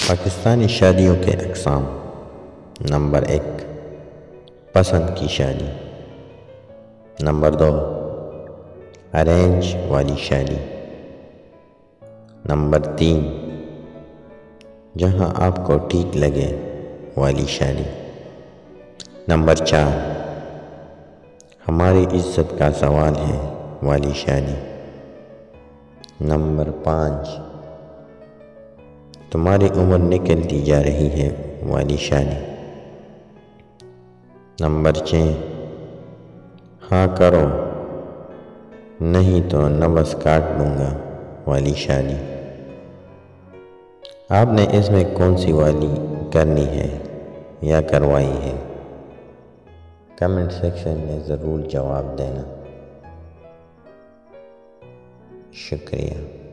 پاکستانی شادیوں کے اقسام۔ نمبر 1، پسند کی شادی۔ نمبر 2، ارینج والی شادی۔ نمبر 3، جہاں آپ کو ٹھیک لگے والی شادی۔ نمبر 4، ہماری عزت کا سوال ہے والی شادی۔ نمبر 5، تمہاری عمر نکلتی جا رہی ہے والی شادی۔ نمبر 6، ہاں کرو نہیں تو نبض کاٹ دوں گا والی شادی۔ آپ نے اس میں کون سی والی کرنی ہے یا کروائی ہے؟ کمنٹ سیکشن میں ضرور جواب دینا۔ شکریہ۔